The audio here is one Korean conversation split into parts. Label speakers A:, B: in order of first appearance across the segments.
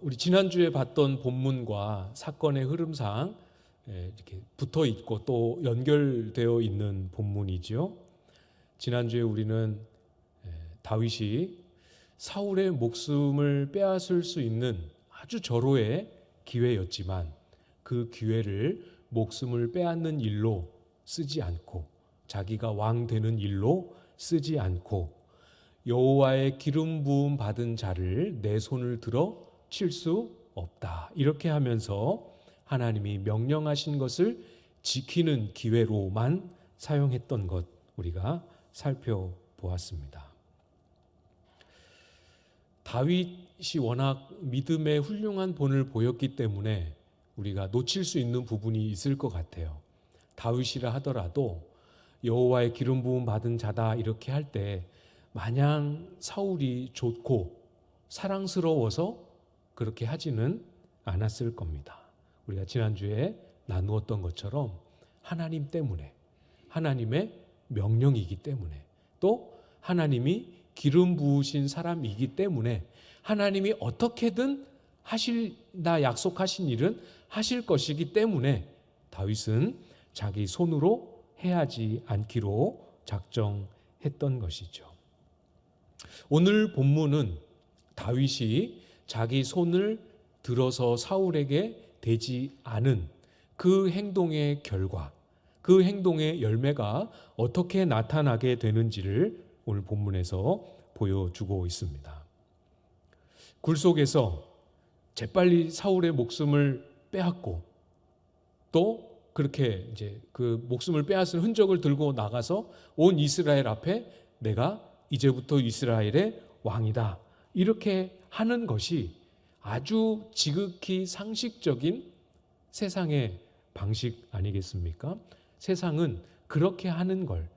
A: 우리 지난주에 봤던 본문과 사건의 흐름상 이렇게 붙어 있고 또 연결되어 있는 본문이죠. 지난주에 우리는 다윗이 사울의 목숨을 빼앗을 수 있는 아주 절호의 기회였지만 그 기회를 목숨을 빼앗는 일로 쓰지 않고 자기가 왕 되는 일로 쓰지 않고 여호와의 기름 부음 받은 자를 내 손을 들어 칠 수 없다. 이렇게 하면서 하나님이 명령하신 것을 지키는 기회로만 사용했던 것 우리가 살펴보았습니다. 다윗이 워낙 믿음의 훌륭한 본을 보였기 때문에 우리가 놓칠 수 있는 부분이 있을 것 같아요. 다윗이라 하더라도 여호와의 기름 부음 받은 자다 이렇게 할 때 마냥 사울이 좋고 사랑스러워서 그렇게 하지는 않았을 겁니다. 우리가 지난주에 나누었던 것처럼 하나님 때문에, 하나님의 명령이기 때문에, 또 하나님이 기름 부으신 사람이기 때문에 하나님이 어떻게든 하실다 약속하신 일은 하실 것이기 때문에 다윗은 자기 손으로 해하지 않기로 작정했던 것이죠. 오늘 본문은 다윗이 자기 손을 들어서 사울에게 되지 않은 그 행동의 결과, 그 행동의 열매가 어떻게 나타나게 되는지를 오늘 본문에서 보여주고 있습니다. 굴 속에서 재빨리 사울의 목숨을 빼앗고 또 그렇게 이제 그 목숨을 빼앗은 흔적을 들고 나가서 온 이스라엘 앞에 내가 이제부터 이스라엘의 왕이다. 이렇게 하는 것이 아주 지극히 상식적인 세상의 방식 아니겠습니까? 세상은 그렇게 하는 걸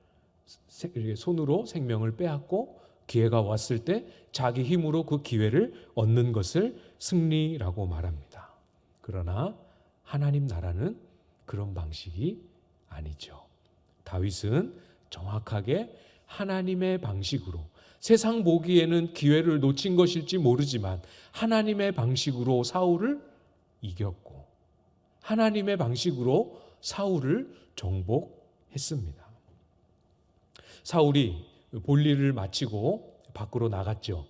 A: 손으로 생명을 빼앗고 기회가 왔을 때 자기 힘으로 그 기회를 얻는 것을 승리라고 말합니다. 그러나 하나님 나라는 그런 방식이 아니죠. 다윗은 정확하게 하나님의 방식으로 세상 보기에는 기회를 놓친 것일지 모르지만 하나님의 방식으로 사울을 이겼고 하나님의 방식으로 사울을 정복했습니다. 사울이 볼일을 마치고 밖으로 나갔죠.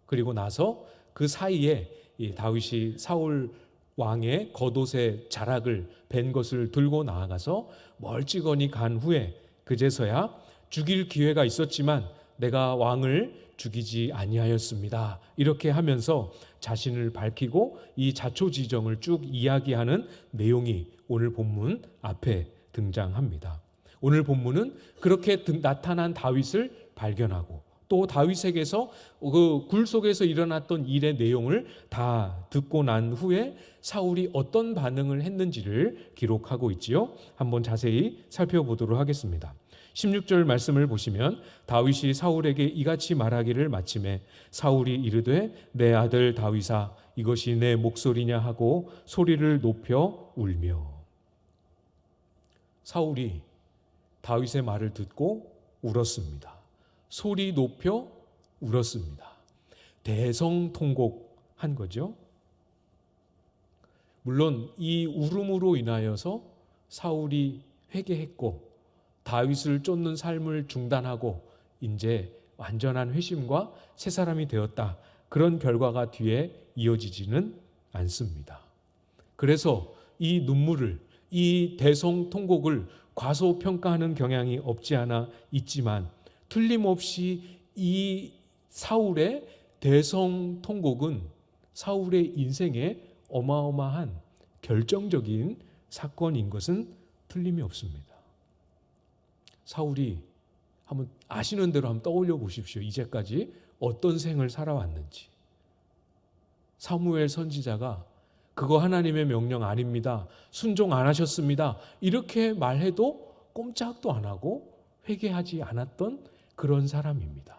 A: 그리고 나서 그 사이에 다윗이 사울 왕의 겉옷의 자락을 벤 것을 들고 나아가서 멀찌건히 간 후에 그제서야 죽일 기회가 있었지만 내가 왕을 죽이지 아니하였습니다. 이렇게 하면서 자신을 밝히고 이 자초지정을 쭉 이야기하는 내용이 오늘 본문 앞에 등장합니다. 오늘 본문은 그렇게 나타난 다윗을 발견하고 또 다윗에게서 그 굴 속에서 일어났던 일의 내용을 다 듣고 난 후에 사울이 어떤 반응을 했는지를 기록하고 있지요. 한번 자세히 살펴보도록 하겠습니다. 16절 말씀을 보시면 다윗이 사울에게 이같이 말하기를 마침에 사울이 이르되 내 아들 다윗아 이것이 내 목소리냐 하고 소리를 높여 울며. 사울이 다윗의 말을 듣고 울었습니다. 소리 높여 울었습니다. 대성통곡한 거죠. 물론 이 울음으로 인하여서 사울이 회개했고 다윗을 쫓는 삶을 중단하고 이제 완전한 회심과 새 사람이 되었다. 그런 결과가 뒤에 이어지지는 않습니다. 그래서 이 눈물을, 이 대성통곡을 과소평가하는 경향이 없지 않아 있지만 틀림없이 이 사울의 대성통곡은 사울의 인생에 어마어마한 결정적인 사건인 것은 틀림이 없습니다. 사울이 한번 아시는 대로 한번 떠올려 보십시오. 이제까지 어떤 생을 살아왔는지. 사무엘 선지자가 그거 하나님의 명령 아닙니다. 순종 안 하셨습니다. 이렇게 말해도 꼼짝도 안 하고 회개하지 않았던 그런 사람입니다.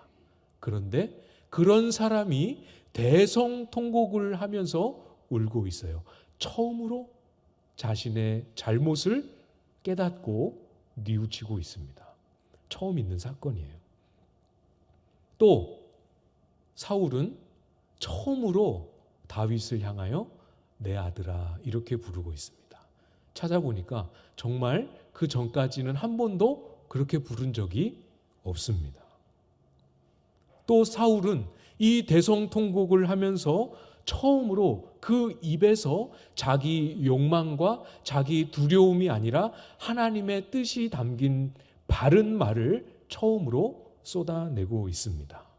A: 그런데 그런 사람이 대성통곡을 하면서 울고 있어요. 처음으로 자신의 잘못을 깨닫고 뉘우치고 있습니다. 처음 있는 사건이에요. 또 사울은 처음으로 다윗을 향하여 내 아들아 이렇게 부르고 있습니다. 찾아보니까 정말 그 전까지는 한 번도 그렇게 부른 적이 없습니다. 또 사울은 이 대성통곡을 하면서 처음으로 그 입에서 자기 욕망과 자기 두려움이 아니라 하나님의 뜻이 담긴 바른 말을 처음으로 쏟아내고 있습니다.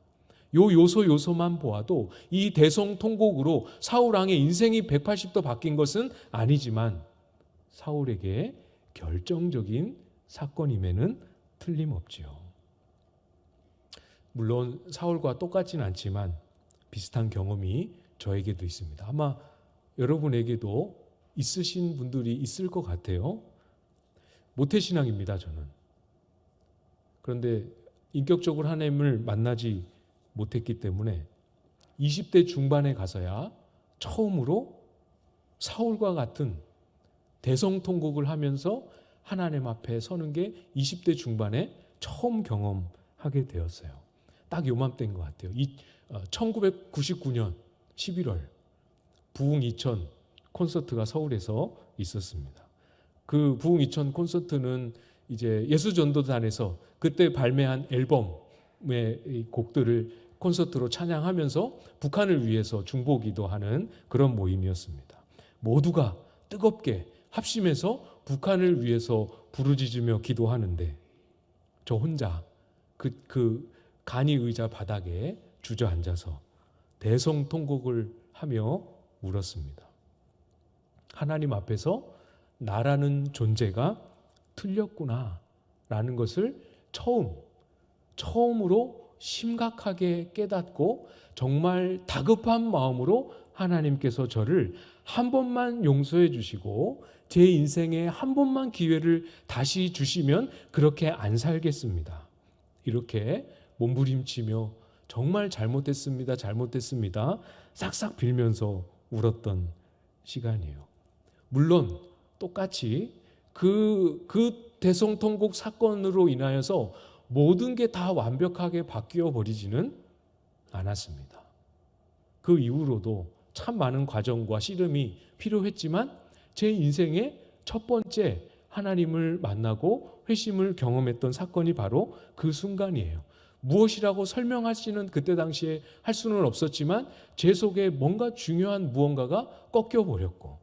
A: 요 요소만 보아도 이 대성통곡으로 사울 왕의 인생이 180도 바뀐 것은 아니지만 사울에게 결정적인 사건임에는 틀림없지요. 물론 사울과 똑같지는 않지만 비슷한 경험이 저에게도 있습니다. 아마 여러분에게도 있으신 분들이 있을 것 같아요. 모태신앙입니다, 저는. 그런데 인격적으로 하나님을 만나지 못했기 때문에 20대 중반에 가서야 처음으로 사울과 같은 대성통곡을 하면서 하나님 앞에 서는 게 20대 중반에 처음 경험하게 되었어요. 딱 요맘때인 것 같아요. 1999년 11월 부흥 2000 콘서트가 서울에서 있었습니다. 그 부흥 2000 콘서트는 이제 예수전도단에서 그때 발매한 앨범의 곡들을 콘서트로 찬양하면서 북한을 위해서 중보기도 하는 그런 모임이었습니다. 모두가 뜨겁게 합심해서 북한을 위해서 부르짖으며 기도하는데 저 혼자 그 간이 의자 바닥에 주저앉아서 대성통곡을 하며 울었습니다. 하나님 앞에서 나라는 존재가 틀렸구나 라는 것을 처음으로 심각하게 깨닫고 정말 다급한 마음으로 하나님께서 저를 한 번만 용서해 주시고 제 인생에 한 번만 기회를 다시 주시면 그렇게 안 살겠습니다. 이렇게 몸부림치며 정말 잘못됐습니다. 싹싹 빌면서 울었던 시간이에요. 물론 똑같이 그 대성통곡 사건으로 인하여서 모든 게 다 완벽하게 바뀌어 버리지는 않았습니다. 그 이후로도 참 많은 과정과 씨름이 필요했지만 제 인생의 첫 번째 하나님을 만나고 회심을 경험했던 사건이 바로 그 순간이에요. 무엇이라고 설명하시는 그때 당시에 할 수는 없었지만 제 속에 뭔가 중요한 무언가가 꺾여 버렸고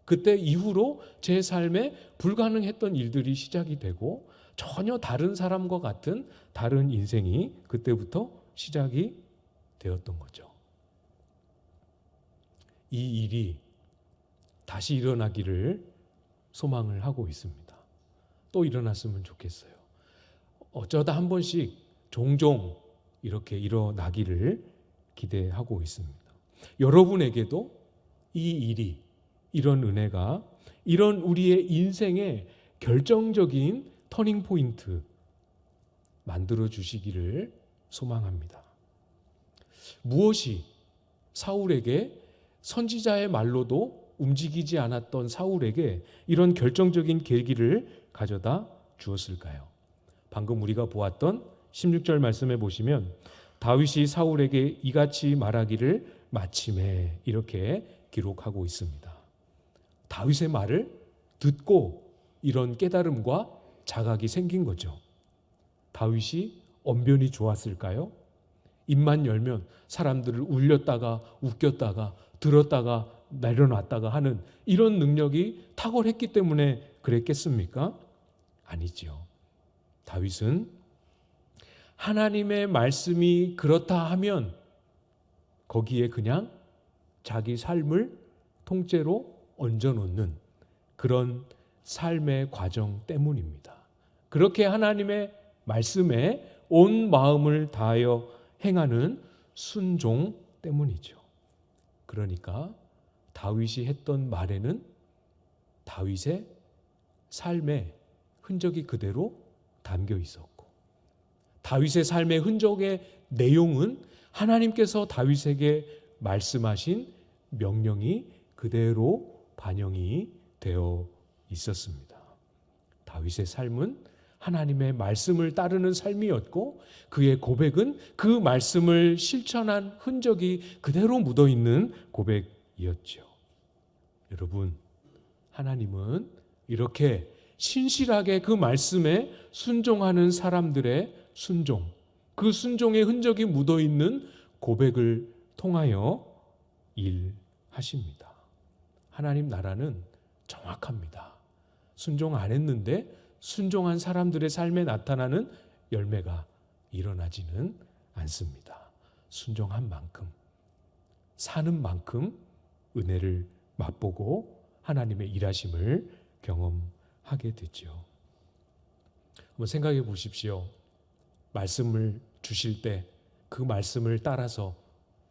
A: 그때 이후로 제 삶에 불가능했던 일들이 시작이 되고 전혀 다른 사람과 같은 다른 인생이 그때부터 시작이 되었던 거죠. 이 일이 다시 일어나기를 소망을 하고 있습니다. 또 일어났으면 좋겠어요. 어쩌다 한 번씩 종종 이렇게 일어나기를 기대하고 있습니다. 여러분에게도 이 일이, 이런 은혜가, 이런 우리의 인생의 결정적인 터닝 포인트 만들어 주시기를 소망합니다. 무엇이 사울에게 선지자의 말로도 움직이지 않았던 사울에게 이런 결정적인 계기를 가져다 주었을까요? 방금 우리가 보았던 16절 말씀에 보시면 다윗이 사울에게 이같이 말하기를 마침에 이렇게 기록하고 있습니다. 다윗의 말을 듣고 이런 깨달음과 자각이 생긴 거죠. 다윗이 언변이 좋았을까요? 입만 열면 사람들을 울렸다가 웃겼다가 들었다가 내려놨다가 하는 이런 능력이 탁월했기 때문에 그랬겠습니까? 아니지요. 다윗은 하나님의 말씀이 그렇다 하면 거기에 그냥 자기 삶을 통째로 얹어놓는 그런 삶의 과정 때문입니다. 그렇게 하나님의 말씀에 온 마음을 다하여 행하는 순종 때문이죠. 그러니까 다윗이 했던 말에는 다윗의 삶의 흔적이 그대로 담겨 있었고 다윗의 삶의 흔적의 내용은 하나님께서 다윗에게 말씀하신 명령이 그대로 반영이 되어 있었습니다. 다윗의 삶은 하나님의 말씀을 따르는 삶이었고 그의 고백은 그 말씀을 실천한 흔적이 그대로 묻어있는 고백이었습니다. 이었죠. 여러분, 하나님은 이렇게 신실하게 그 말씀에 순종하는 사람들의 순종, 그 순종의 흔적이 묻어있는 고백을 통하여 일하십니다. 하나님 나라는 정확합니다. 순종 안 했는데 순종한 사람들의 삶에 나타나는 열매가 일어나지는 않습니다. 순종한 만큼, 사는 만큼 은혜를 맛보고 하나님의 일하심을 경험하게 되죠. 한번 생각해 보십시오. 말씀을 주실 때 그 말씀을 따라서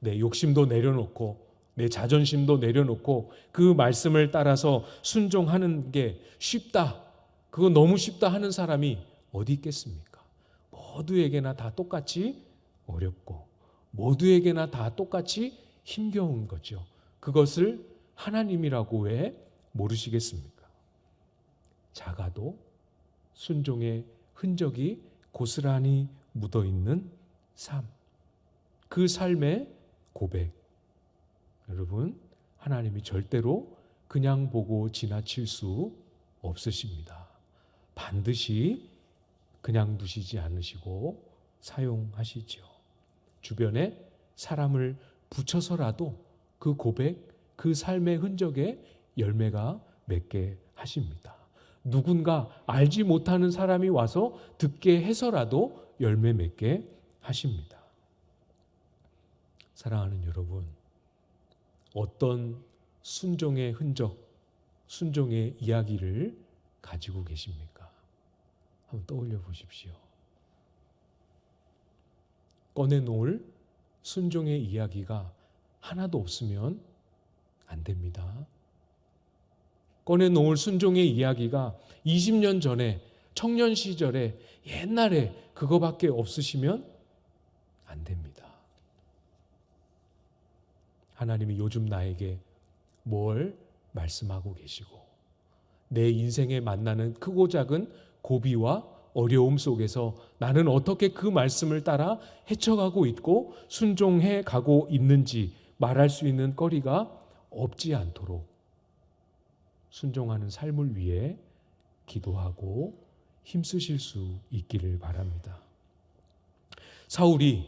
A: 내 욕심도 내려놓고 내 자존심도 내려놓고 그 말씀을 따라서 순종하는 게 쉽다, 그거 너무 쉽다 하는 사람이 어디 있겠습니까? 모두에게나 다 똑같이 어렵고 모두에게나 다 똑같이 힘겨운 거죠. 그것을 하나님이라고 왜 모르시겠습니까? 작아도 순종의 흔적이 고스란히 묻어있는 삶, 그 삶의 고백. 여러분, 하나님이 절대로 그냥 보고 지나칠 수 없으십니다. 반드시 그냥 두시지 않으시고 사용하시죠. 주변에 사람을 붙여서라도 그 고백, 그 삶의 흔적에 열매가 맺게 하십니다. 누군가 알지 못하는 사람이 와서 듣게 해서라도 열매 맺게 하십니다. 사랑하는 여러분, 어떤 순종의 흔적, 순종의 이야기를 가지고 계십니까? 한번 떠올려 보십시오. 꺼내놓을 순종의 이야기가 하나도 없으면 안 됩니다. 꺼내놓을 순종의 이야기가 20년 전에 청년 시절에 옛날에 그거밖에 없으시면 안 됩니다. 하나님이 요즘 나에게 뭘 말씀하고 계시고 내 인생에 만나는 크고 작은 고비와 어려움 속에서 나는 어떻게 그 말씀을 따라 헤쳐가고 있고 순종해 가고 있는지 말할 수 있는 거리가 없지 않도록 순종하는 삶을 위해 기도하고 힘쓰실 수 있기를 바랍니다. 사울이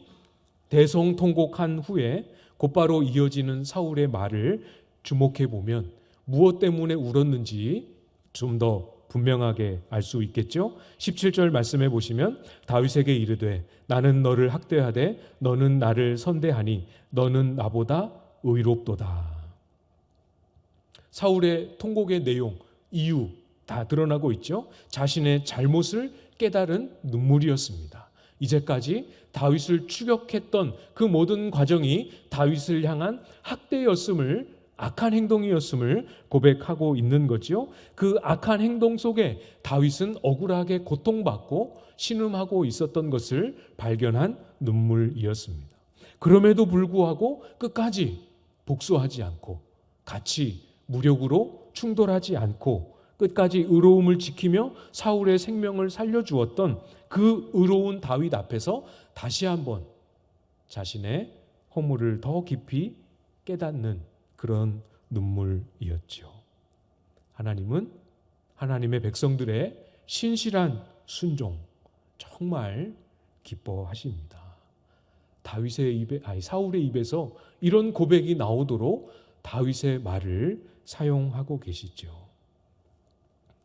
A: 대성통곡한 후에 곧바로 이어지는 사울의 말을 주목해 보면 무엇 때문에 울었는지 좀 더 분명하게 알 수 있겠죠? 17절 말씀해 보시면 다윗에게 이르되 나는 너를 학대하되 너는 나를 선대하니 너는 나보다 의롭도다. 사울의 통곡의 내용, 이유 다 드러나고 있죠. 자신의 잘못을 깨달은 눈물이었습니다. 이제까지 다윗을 추격했던 그 모든 과정이 다윗을 향한 학대였음을, 악한 행동이었음을 고백하고 있는 거죠. 그 악한 행동 속에 다윗은 억울하게 고통받고 신음하고 있었던 것을 발견한 눈물이었습니다. 그럼에도 불구하고 끝까지 복수하지 않고 같이 무력으로 충돌하지 않고 끝까지 의로움을 지키며 사울의 생명을 살려주었던 그 의로운 다윗 앞에서 다시 한번 자신의 허물을 더 깊이 깨닫는 그런 눈물이었죠. 하나님은 하나님의 백성들의 신실한 순종 정말 기뻐하십니다. 사울의 입에서 이런 고백이 나오도록 다윗의 말을 사용하고 계시죠.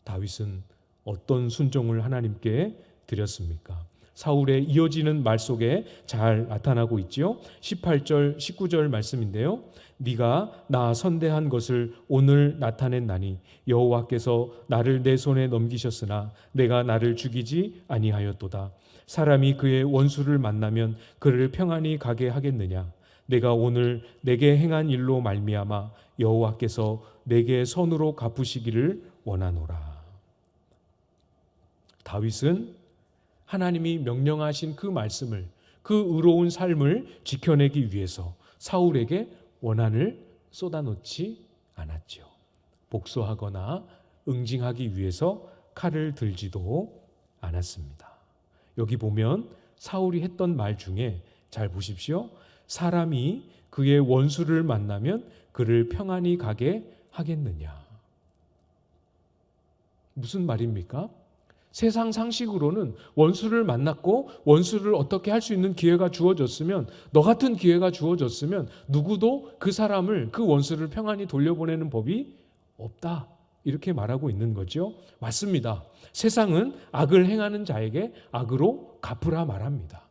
A: 다윗은 어떤 순종을 하나님께 드렸습니까? 사울의 이어지는 말 속에 잘 나타나고 있지요. 18절, 19절 말씀인데요. 네가 나 선대한 것을 오늘 나타냈나니 여호와께서 나를 내 손에 넘기셨으나 내가 나를 죽이지 아니하였도다. 사람이 그의 원수를 만나면 그를 평안히 가게 하겠느냐? 내가 오늘 내게 행한 일로 말미암아 여호와께서 내게 선으로 갚으시기를 원하노라. 다윗은 하나님이 명령하신 그 말씀을, 그 의로운 삶을 지켜내기 위해서 사울에게 원한을 쏟아놓지 않았죠. 복수하거나 응징하기 위해서 칼을 들지도 않았습니다. 여기 보면 사울이 했던 말 중에 잘 보십시오. 사람이 그의 원수를 만나면 그를 평안히 가게 하겠느냐. 무슨 말입니까? 세상 상식으로는 원수를 만났고 원수를 어떻게 할 수 있는 기회가 주어졌으면, 너 같은 기회가 주어졌으면 누구도 그 사람을, 그 원수를 평안히 돌려보내는 법이 없다, 이렇게 말하고 있는 거죠. 맞습니다. 세상은 악을 행하는 자에게 악으로 갚으라 말합니다.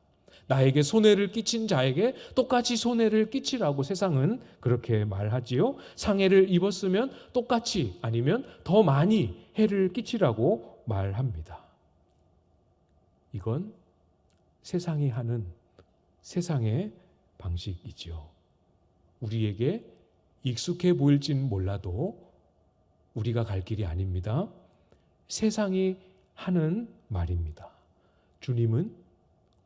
A: 나에게 손해를 끼친 자에게 똑같이 손해를 끼치라고 세상은 그렇게 말하지요. 상해를 입었으면 똑같이, 아니면 더 많이 해를 끼치라고 말합니다. 이건 세상이 하는 세상의 방식이지요. 우리에게 익숙해 보일지는 몰라도 우리가 갈 길이 아닙니다. 세상이 하는 말입니다. 주님은,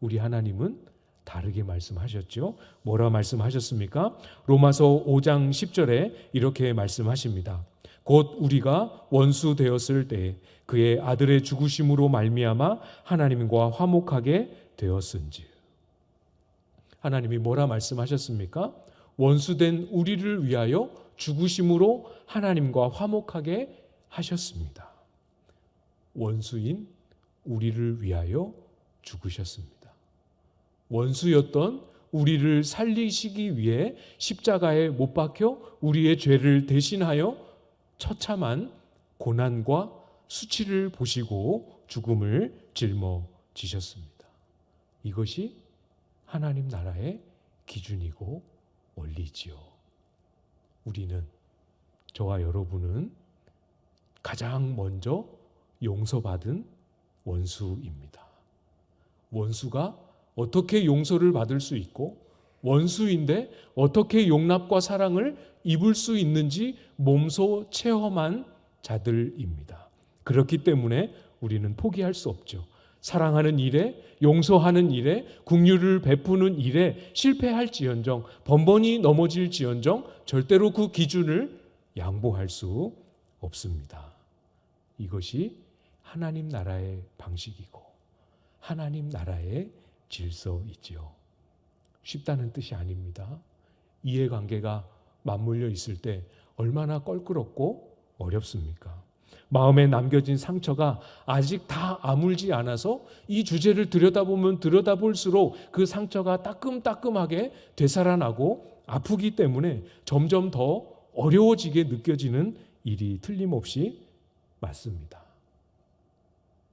A: 우리 하나님은 다르게 말씀하셨죠. 뭐라 말씀하셨습니까? 로마서 5장 10절에 이렇게 말씀하십니다. 곧 우리가 원수 되었을 때 그의 아들의 죽으심으로 말미암아 하나님과 화목하게 되었은지. 하나님이 뭐라 말씀하셨습니까? 원수된 우리를 위하여 죽으심으로 하나님과 화목하게 하셨습니다. 원수인 우리를 위하여 죽으셨습니다. 원수였던 우리를 살리시기 위해 십자가에 못 박혀 우리의 죄를 대신하여 처참한 고난과 수치를 보시고 죽음을 짊어지셨습니다. 이것이 하나님 나라의 기준이고 원리지요. 우리는, 저와 여러분은 가장 먼저 용서받은 원수입니다. 원수가 어떻게 용서를 받을 수 있고, 원수인데 어떻게 용납과 사랑을 입을 수 있는지 몸소 체험한 자들입니다. 그렇기 때문에 우리는 포기할 수 없죠. 사랑하는 일에, 용서하는 일에, 긍휼을 베푸는 일에 실패할지언정, 번번이 넘어질지언정 절대로 그 기준을 양보할 수 없습니다. 이것이 하나님 나라의 방식이고 하나님 나라의 질서이지요. 쉽다는 뜻이 아닙니다. 이해관계가 맞물려 있을 때 얼마나 껄끄럽고 어렵습니까? 마음에 남겨진 상처가 아직 다 아물지 않아서 이 주제를 들여다보면 들여다볼수록 그 상처가 따끔따끔하게 되살아나고 아프기 때문에 점점 더 어려워지게 느껴지는 일이 틀림없이 맞습니다.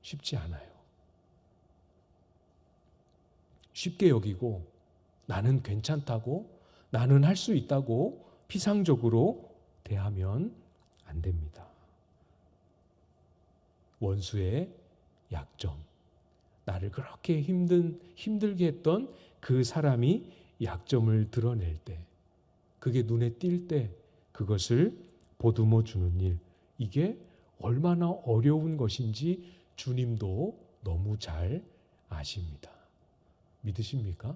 A: 쉽지 않아요. 쉽게 여기고 나는 괜찮다고, 나는 할 수 있다고 피상적으로 대하면 안 됩니다. 원수의 약점, 나를 그렇게 힘들게 했던 그 사람이 약점을 드러낼 때, 그게 눈에 띌 때 그것을 보듬어 주는 일, 이게 얼마나 어려운 것인지 주님도 너무 잘 아십니다. 믿으십니까?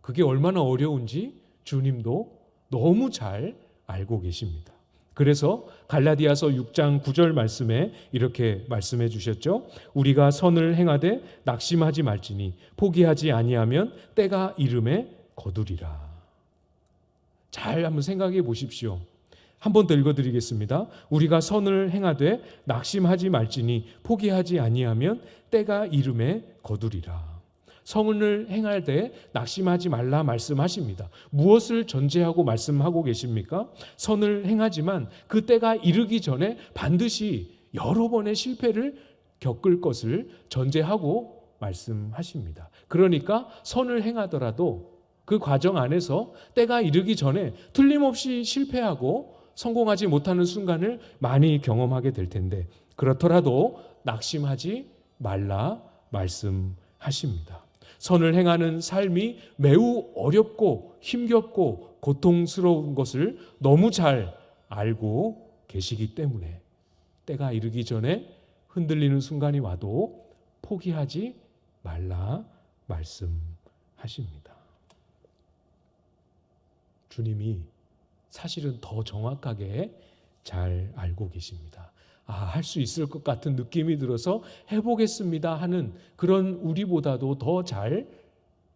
A: 그게 얼마나 어려운지 주님도 너무 잘 알고 계십니다. 그래서 갈라디아서 6장 9절 말씀에 이렇게 말씀해 주셨죠. 우리가 선을 행하되 낙심하지 말지니 포기하지 아니하면 때가 이름에 거두리라. 잘 한번 생각해 보십시오. 한 번 더 읽어드리겠습니다. 우리가 선을 행하되 낙심하지 말지니 포기하지 아니하면 때가 이름에 거두리라. 선을 행할 때 낙심하지 말라 말씀하십니다. 무엇을 전제하고 말씀하고 계십니까? 선을 행하지만 그 때가 이르기 전에 반드시 여러 번의 실패를 겪을 것을 전제하고 말씀하십니다. 그러니까 선을 행하더라도 그 과정 안에서 때가 이르기 전에 틀림없이 실패하고 성공하지 못하는 순간을 많이 경험하게 될 텐데, 그렇더라도 낙심하지 말라 말씀하십니다. 선을 행하는 삶이 매우 어렵고 힘겹고 고통스러운 것을 너무 잘 알고 계시기 때문에 때가 이르기 전에 흔들리는 순간이 와도 포기하지 말라 말씀하십니다. 주님이 사실은 더 정확하게 잘 알고 계십니다. 할 수 있을 것 같은 느낌이 들어서 해보겠습니다 하는 그런 우리보다도 더 잘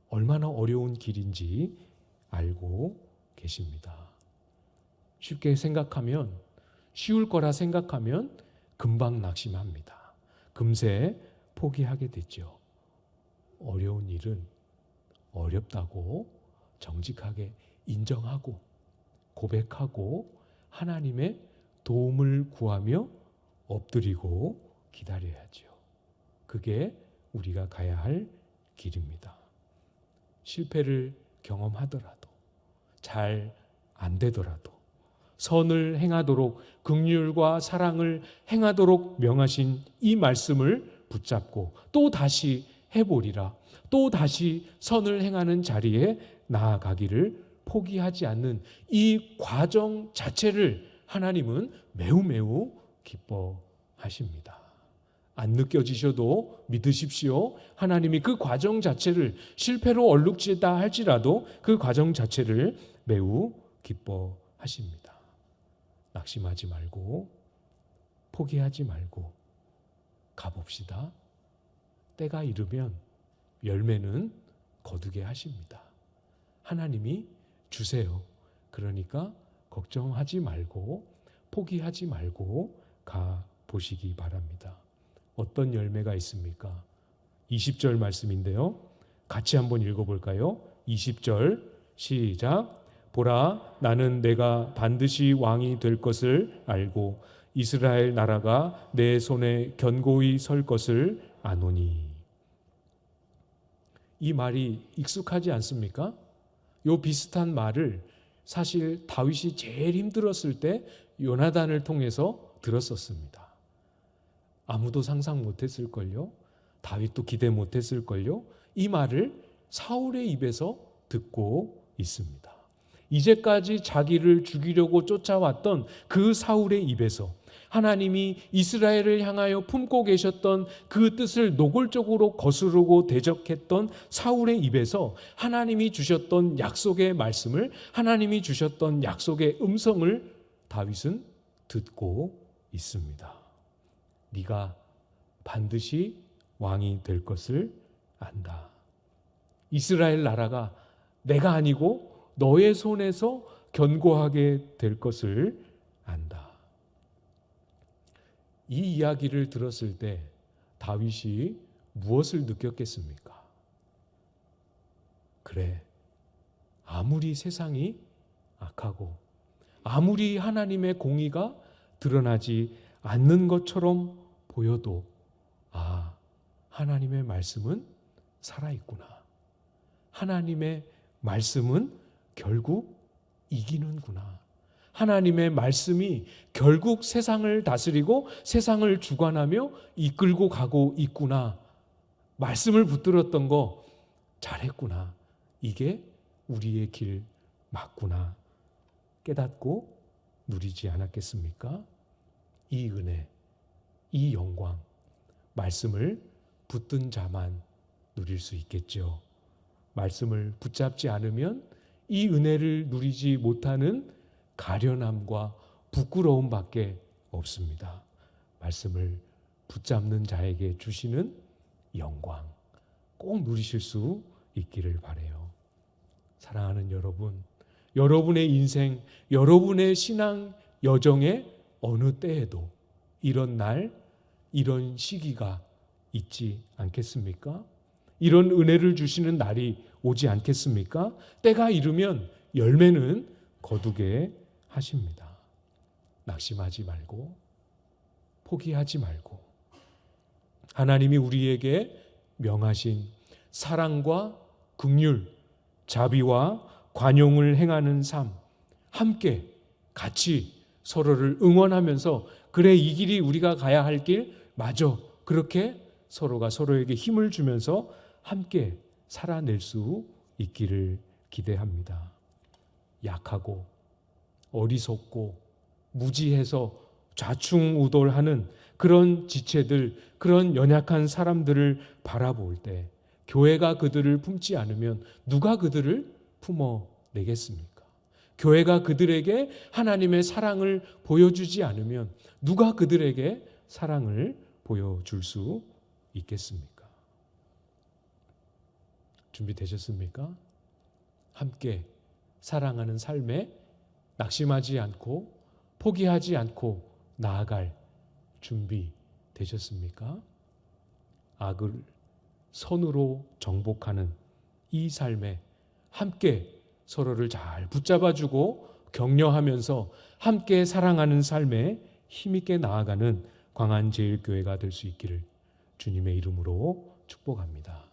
A: 얼마나 어려운 길인지 알고 계십니다. 쉽게 생각하면, 쉬울 거라 생각하면 금방 낙심합니다. 금세 포기하게 되죠. 어려운 일은 어렵다고 정직하게 인정하고 고백하고 하나님의 도움을 구하며 엎드리고 기다려야죠. 그게 우리가 가야 할 길입니다. 실패를 경험하더라도, 잘 안 되더라도 선을 행하도록, 긍휼과 사랑을 행하도록 명하신 이 말씀을 붙잡고 또 다시 해보리라, 또 다시 선을 행하는 자리에 나아가기를 포기하지 않는 이 과정 자체를 하나님은 매우 매우 기뻐하십니다. 안 느껴지셔도 믿으십시오. 하나님이 그 과정 자체를, 실패로 얼룩지다 할지라도 그 과정 자체를 매우 기뻐하십니다. 낙심하지 말고 포기하지 말고 가봅시다. 때가 이르면 열매는 거두게 하십니다. 하나님이 주세요. 그러니까 걱정하지 말고 포기하지 말고 가보시기 바랍니다. 어떤 열매가 있습니까? 20절 말씀인데요. 같이 한번 읽어볼까요? 20절 시작. 보라, 나는 내가 반드시 왕이 될 것을 알고 이스라엘 나라가 내 손에 견고히 설 것을 아노니. 이 말이 익숙하지 않습니까? 요 비슷한 말을 사실 다윗이 제일 힘들었을 때 요나단을 통해서 들었었습니다. 아무도 상상 못했을걸요? 다윗도 기대 못했을걸요? 이 말을 사울의 입에서 듣고 있습니다. 이제까지 자기를 죽이려고 쫓아왔던 그 사울의 입에서 하나님이 이스라엘을 향하여 품고 계셨던 그 뜻을 노골적으로 거스르고 대적했던 사울의 입에서 하나님이 주셨던 약속의 말씀을, 하나님이 주셨던 약속의 음성을 다윗은 듣고 있습니다. 네가 반드시 왕이 될 것을 안다. 이스라엘 나라가 내가 아니고 너의 손에서 견고하게 될 것을 안다. 이 이야기를 들었을 때 다윗이 무엇을 느꼈겠습니까? 그래, 아무리 세상이 악하고 아무리 하나님의 공의가 드러나지 않는 것처럼 보여도 하나님의 말씀은 살아있구나. 하나님의 말씀은 결국 이기는구나. 하나님의 말씀이 결국 세상을 다스리고 세상을 주관하며 이끌고 가고 있구나. 말씀을 붙들었던 거 잘했구나. 이게 우리의 길 맞구나. 깨닫고 누리지 않았겠습니까? 이 은혜, 이 영광, 말씀을 붙든 자만 누릴 수 있겠죠. 말씀을 붙잡지 않으면 이 은혜를 누리지 못하는 가련함과 부끄러움밖에 없습니다. 말씀을 붙잡는 자에게 주시는 영광 꼭 누리실 수 있기를 바라요. 사랑하는 여러분, 여러분의 인생, 여러분의 신앙 여정의 어느 때에도 이런 날, 이런 시기가 있지 않겠습니까? 이런 은혜를 주시는 날이 오지 않겠습니까? 때가 이르면 열매는 거두게 하십니다. 낙심하지 말고 포기하지 말고 하나님이 우리에게 명하신 사랑과 긍휼, 자비와 관용을 행하는 삶, 함께 같이 서로를 응원하면서 그래, 이 길이 우리가 가야 할 길 맞아. 그렇게 서로가 서로에게 힘을 주면서 함께 살아낼 수 있기를 기대합니다. 약하고 어리석고 무지해서 좌충우돌하는 그런 지체들, 그런 연약한 사람들을 바라볼 때 교회가 그들을 품지 않으면 누가 그들을 품어내겠습니까? 교회가 그들에게 하나님의 사랑을 보여주지 않으면 누가 그들에게 사랑을 보여줄 수 있겠습니까? 준비되셨습니까? 함께 사랑하는 삶에 낙심하지 않고 포기하지 않고 나아갈 준비 되셨습니까? 악을 선으로 정복하는 이 삶에 함께 서로를 잘 붙잡아주고 격려하면서 함께 사랑하는 삶에 힘있게 나아가는 광안제일교회가 될 수 있기를 주님의 이름으로 축복합니다.